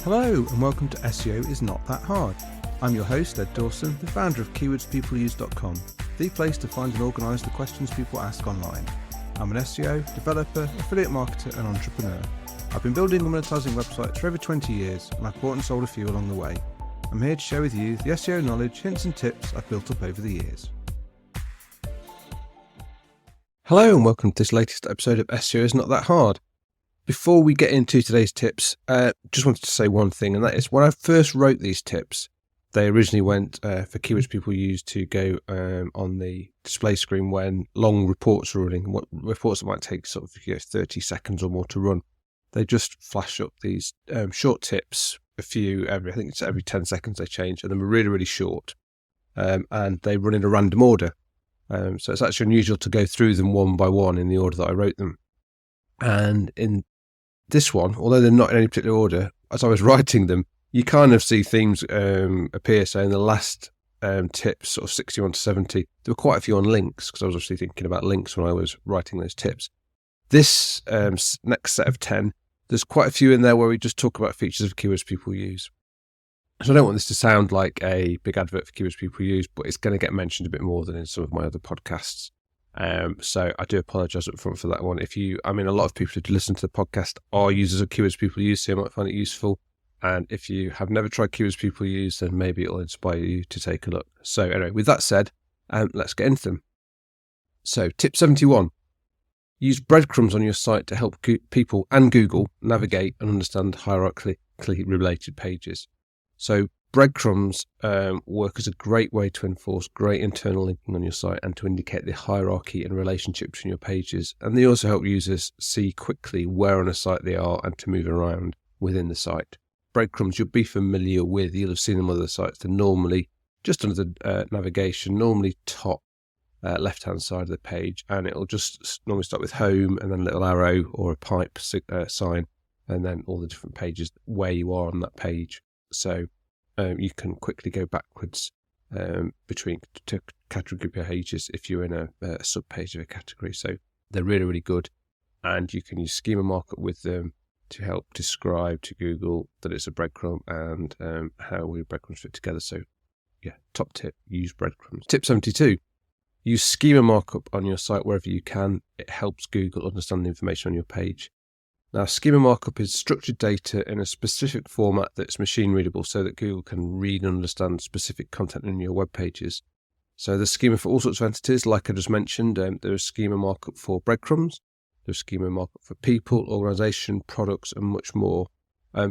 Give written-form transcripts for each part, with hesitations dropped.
Hello and welcome to SEO is Not That Hard. I'm your host, Ed Dawson, the founder of keywordspeopleuse.com, the place to find and organise the questions people ask online. I'm an SEO, developer, affiliate marketer and entrepreneur. I've been building and monetising websites for over 20 years and I've bought and sold a few along the way. I'm here to share with you the SEO knowledge, hints and tips I've built up over the years. Hello and welcome to this latest episode of SEO is Not That Hard. Before we get into today's tips, just wanted to say one thing, and that is when I first wrote these tips, they originally went for keywords people use to go on the display screen when long reports are running, what reports that might take sort of 30 seconds or more to run. They just flash up these short tips, I think it's every 10 seconds they change, and they're really, really short, and they run in a random order. So it's actually unusual to go through them one by one in the order that I wrote them. And in this one, although they're not in any particular order, as I was writing them, you kind of see themes appear. So in the last tips, sort of 61 to 70, there were quite a few on links, because I was obviously thinking about links when I was writing those tips. This next set of 10, there's quite a few in there where we just talk about features of keywords people use. So I don't want this to sound like a big advert for keywords people use, but it's going to get mentioned a bit more than in some of my other podcasts. So I do apologise up front for that one. A lot of people who listen to the podcast are users of keywords people use, so you might find it useful. And if you have never tried keywords people use, then maybe it'll inspire you to take a look. So anyway, with that said, let's get into them. So tip 71, use breadcrumbs on your site to help people and Google navigate and understand hierarchically related pages. So breadcrumbs work as a great way to enforce great internal linking on your site and to indicate the hierarchy and relationship between your pages. And they also help users see quickly where on a site they are and to move around within the site. Breadcrumbs you'll be familiar with. You'll have seen them on other sites. They're normally just under the navigation, normally top left-hand side of the page. And it'll just normally start with home and then a little arrow or a pipe sign, and then all the different pages where you are on that page. So you can quickly go backwards between category pages if you're in a sub-page of a category. So they're really, really good. And you can use schema markup with them to help describe to Google that it's a breadcrumb and how we breadcrumbs fit together. So yeah, top tip, use breadcrumbs. Tip 72, use schema markup on your site wherever you can. It helps Google understand the information on your page. Now, schema markup is structured data in a specific format that's machine readable so that Google can read and understand specific content in your web pages. So there's schema for all sorts of entities, like I just mentioned. There's schema markup for breadcrumbs, there's schema markup for people, organization, products, and much more.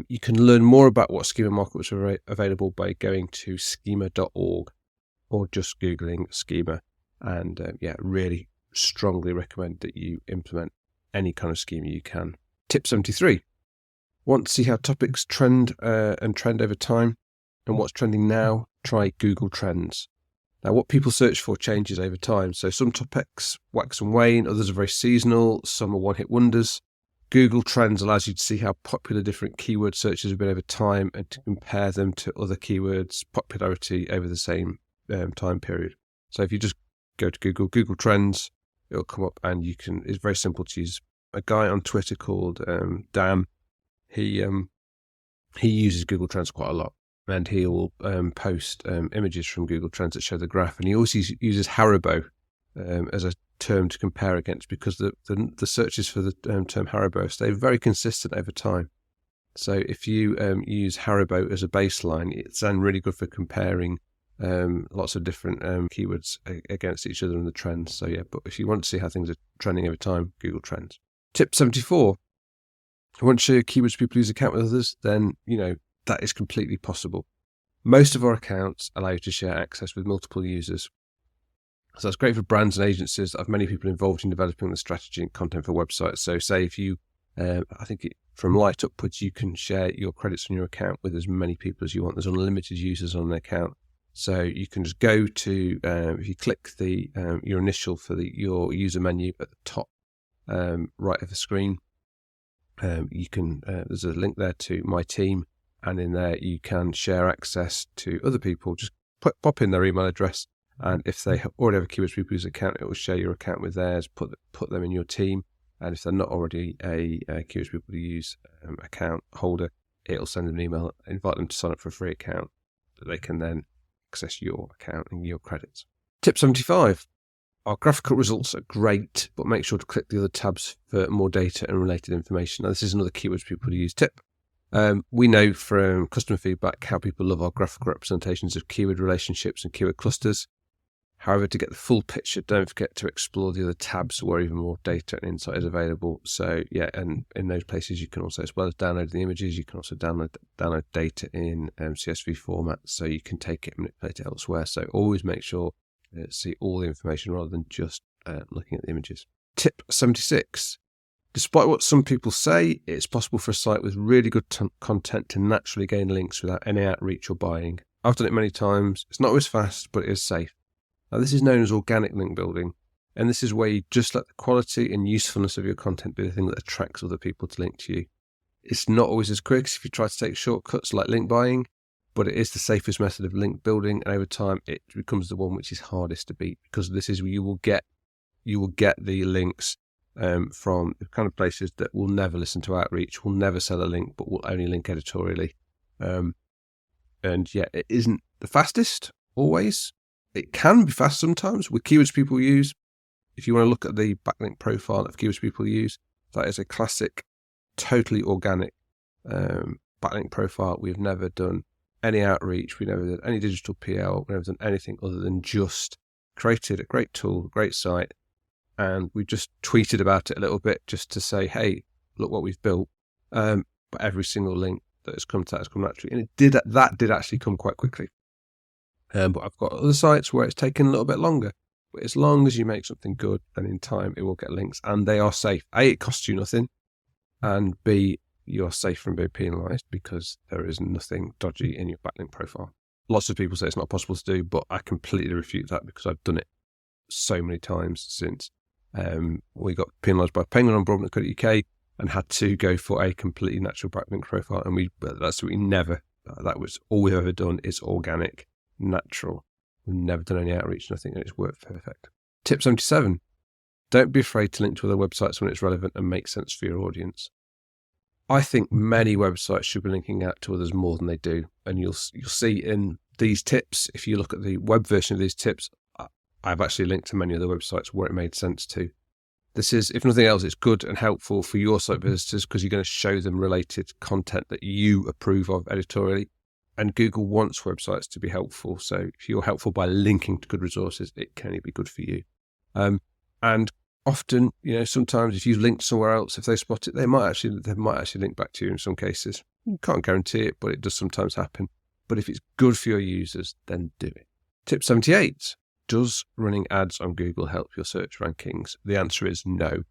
You can learn more about what schema markups are available by going to schema.org or just Googling schema. And really strongly recommend that you implement any kind of schema you can. Tip 73, want to see how topics trend over time and what's trending now? Try Google Trends. Now, what people search for changes over time. So some topics wax and wane, others are very seasonal, some are one-hit wonders. Google Trends allows you to see how popular different keyword searches have been over time and to compare them to other keywords' popularity over the same time period. So if you just go to Google Trends, it'll come up and it's very simple to use. A guy on Twitter called Dan, he uses Google Trends quite a lot, and he will post images from Google Trends that show the graph, and he also uses Haribo as a term to compare against, because the searches for the term Haribo stay very consistent over time. So if you use Haribo as a baseline, it's then really good for comparing lots of different keywords against each other in the trends. So yeah, but if you want to see how things are trending over time, Google Trends. Tip 74, if you want to share your keywords people use account with others, then, that is completely possible. Most of our accounts allow you to share access with multiple users. So that's great for brands and agencies that have many people involved in developing the strategy and content for websites. So say if you, from light upwards, you can share your credits on your account with as many people as you want. There's unlimited users on an account. So you can just go to, if you click your initial for your user menu at the top, right of the screen, there's a link there to my team, and in there you can share access to other people. Just pop in their email address, and if they already have a keywords people use account, it will share your account with theirs, put them in your team. And if they're not already a keywords people use account holder, it'll send them an email, invite them to sign up for a free account that they can then access your account and your credits. Tip 75. Our graphical results are great, but make sure to click the other tabs for more data and related information. Now, this is another keywords people use tip. We know from customer feedback how people love our graphical representations of keyword relationships and keyword clusters. However, to get the full picture, don't forget to explore the other tabs where even more data and insight is available. So yeah, and in those places you can also, as well as download the images, you can also download data in CSV format, so you can take it and manipulate it elsewhere. So always make sure to see all the information rather than just looking at the images. Tip 76. Despite what some people say, it's possible for a site with really good content to naturally gain links without any outreach or buying. I've done it many times. It's not always fast, but it is safe. Now, this is known as organic link building, and this is where you just let the quality and usefulness of your content be the thing that attracts other people to link to you. It's not always as quick as if you try to take shortcuts like link buying, but it is the safest method of link building, and over time it becomes the one which is hardest to beat, because this is where you will get the links from the kind of places that will never listen to outreach, will never sell a link, but will only link editorially. And yeah, it isn't the fastest always. It can be fast sometimes with keywords people use. If you want to look at the backlink profile of keywords people use, that is a classic, totally organic backlink profile. We've never done any outreach. We never did any digital PL. We've never done anything other than just created a great tool, a great site, and we just tweeted about it a little bit just to say, hey, look what we've built. But every single link that has come to that has come naturally, and that did actually come quite quickly. But I've got other sites where it's taken a little bit longer. But as long as you make something good, then in time it will get links, and they are safe. A, it costs you nothing, and B, you're safe from being penalised because there is nothing dodgy in your backlink profile. Lots of people say it's not possible to do, but I completely refute that because I've done it so many times since we got penalised by Penguin on Broadband.co.uk and had to go for a completely natural backlink profile, and that was all we've ever done is organic, natural. We've never done any outreach, nothing, and it's worked perfect. Tip 77. Don't be afraid to link to other websites when it's relevant and makes sense for your audience. I think many websites should be linking out to others more than they do, and you'll see in these tips, if you look at the web version of these tips, I've actually linked to many other websites where it made sense to. This is, if nothing else, it's good and helpful for your site visitors because you're going to show them related content that you approve of editorially. And Google wants websites to be helpful. So if you're helpful by linking to good resources, it can only be good for you. And often, sometimes if you linked somewhere else, if they spot it, they might actually link back to you in some cases. You can't guarantee it, but it does sometimes happen. But if it's good for your users, then do it. Tip 78. Does running ads on Google help your search rankings? The answer is no.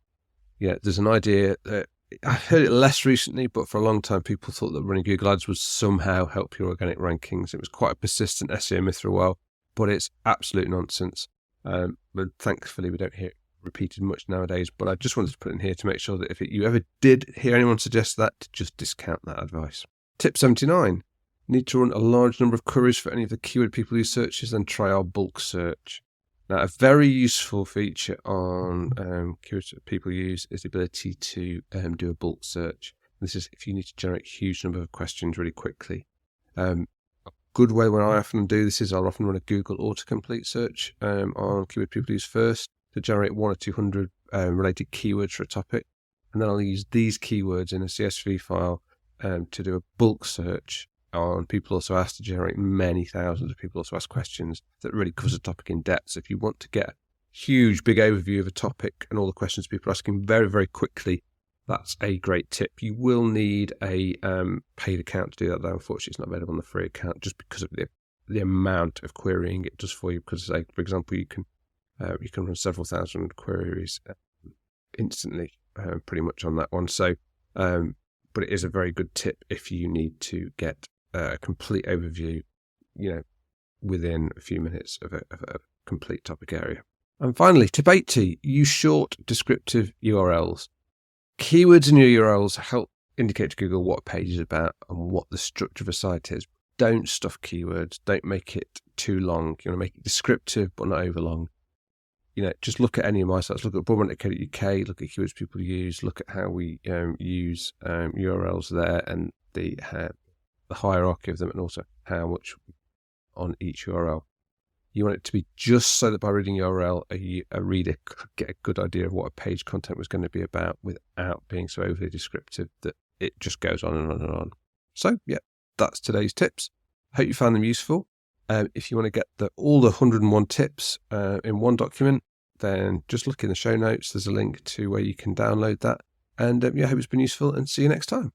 Yeah, there's an idea that I've heard it less recently, but for a long time, people thought that running Google ads would somehow help your organic rankings. It was quite a persistent SEO myth for a while, but it's absolute nonsense. But thankfully, we don't hear it repeated much nowadays. But I just wanted to put it in here to make sure that if you ever did hear anyone suggest that, to just discount that advice. Tip 79. Need to run a large number of queries for any of the keyword people use searches, then try our bulk search. Now, a very useful feature on keywords that people use is the ability to do a bulk search. This is if you need to generate a huge number of questions really quickly. A good way when I often do this is I'll often run a Google autocomplete search on keyword people use first to generate 100 or 200 related keywords for a topic. And then I'll use these keywords in a CSV file to do a bulk search on people also ask, to generate many thousands of people also ask questions that really covers the topic in depth. So if you want to get a huge, big overview of a topic and all the questions people are asking very, very quickly, that's a great tip. You will need a paid account to do that, though. Unfortunately, it's not available on the free account just because of the amount of querying it does for you. Because, say, for example, you can run several thousand queries instantly, pretty much on that one. So, but it is a very good tip if you need to get a complete overview, within a few minutes of a complete topic area. And finally, tip 80, use short descriptive URLs. Keywords in your URLs help indicate to Google what a page is about and what the structure of a site is. Don't stuff keywords. Don't make it too long. You want to make it descriptive, but not over long. just look at any of my sites, look at broadband.co.uk, look at keywords people use, look at how we use URLs there and the hierarchy of them, and also how much on each URL. You want it to be just so that by reading URL, a reader could get a good idea of what a page content was going to be about without being so overly descriptive that it just goes on and on and on. So, yeah, that's today's tips. I hope you found them useful. If you want to get all the 101 tips in one document, then just look in the show notes. There's a link to where you can download that. And I hope it's been useful, and see you next time.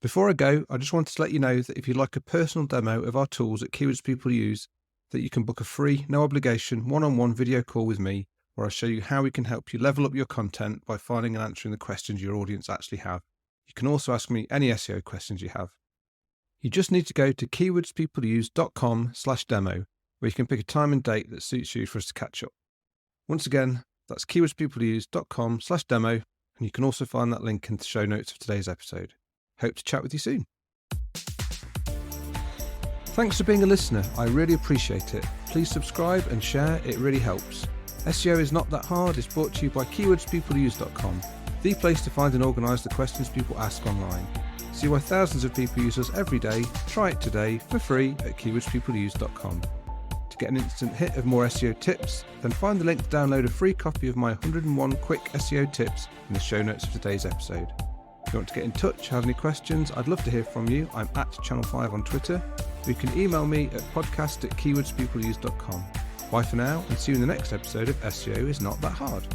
Before I go, I just wanted to let you know that if you'd like a personal demo of our tools at Keywords People Use, that you can book a free, no obligation, one-on-one video call with me, where I show you how we can help you level up your content by finding and answering the questions your audience actually have. You can also ask me any SEO questions you have. You just need to go to keywordspeopleuse.com/demo, where you can pick a time and date that suits you for us to catch up. Once again, that's keywordspeopleuse.com/demo, and you can also find that link in the show notes of today's episode. Hope to chat with you soon. Thanks for being a listener. I really appreciate it. Please subscribe and share. It really helps. SEO is not that hard. It's brought to you by keywordspeopleuse.com, the place to find and organise the questions people ask online. See why thousands of people use us every day. Try it today for free at keywordspeopleuse.com. To get an instant hit of more SEO tips, then find the link to download a free copy of my 101 quick SEO tips in the show notes of today's episode. If you want to get in touch, have any questions, I'd love to hear from you. I'm at Channel5 on Twitter. You can email me at podcast@keywordspeopleuse.com. Bye for now, and see you in the next episode of SEO is Not That Hard.